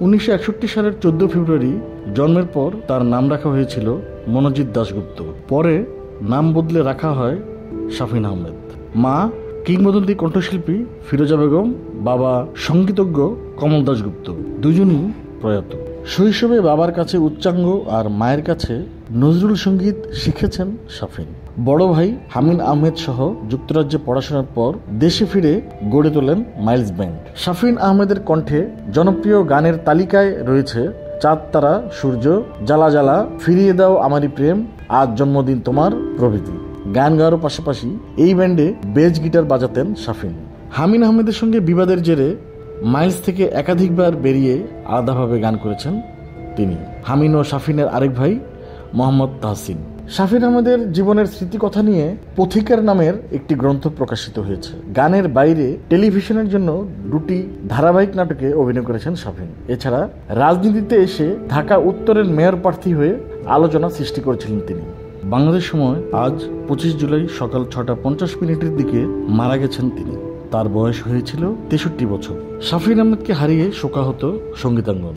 1961 সালের 14 ফেব্রুয়ারি জন্মের পর তার নাম রাখা হয়েছিল মনোজিৎ দাশগুপ্ত। পরে নাম বদলে রাখা হয় শাফিন আহমেদ। মা কিংবদন্তি কণ্ঠশিল্পী ফিরোজা বেগম, বাবা সঙ্গীতজ্ঞ কমল দাশগুপ্ত, দুজনই প্রয়াত। শৈশবে বাবার কাছে উচ্চাঙ্গ আর মায়ের কাছে নজরুল সঙ্গীত শিখেছেন শাফিন। বড় ভাই হামিন আহমেদ সহ যুক্তরাজ্যে পড়াশোনার পর দেশে ফিরে গড়ে তোলেন মাইলস ব্যান্ড। শাফিন আহমেদের কণ্ঠে জনপ্রিয় গানের তালিকায় রয়েছে চাঁদ তারা, সূর্য, জ্বালা জ্বালা, ফিরিয়ে দাও আমারই প্রেম, আজ জন্মদিন তোমার প্রভৃতি। গান গাওয়ার পাশাপাশি এই ব্যান্ডে বেজ গিটার বাজাতেন শাফিন। হামিন আহমেদের সঙ্গে বিবাদের জেরে মাইলস থেকে একাধিকবার বেরিয়ে আলাদাভাবে গান করেছেন তিনি। হামিন ও শাফিনের আরেক ভাই মোহাম্মদ তাহসিন। শাফিন আহমেদের জীবনের স্মৃতিকথা নিয়ে পথিকার নামের একটি গ্রন্থ প্রকাশিত হয়েছে। গানের বাইরে টেলিভিশনের জন্য 2টি ধারাবাহিক নাটকে অভিনয় করেছেন শাফিন। এছাড়া রাজনীতিতে এসে ঢাকা উত্তরের মেয়র প্রার্থী হয়ে আলোচনা সৃষ্টি করেছিলেন তিনি। বাংলাদেশ সময় আজ 25 জুলাই সকাল 6:50 দিকে মারা গেছেন তিনি। তার বয়স হয়েছিল 63 বছর। শাফিন আহমেদকে হারিয়ে শোকাহত সঙ্গীতাঙ্গন।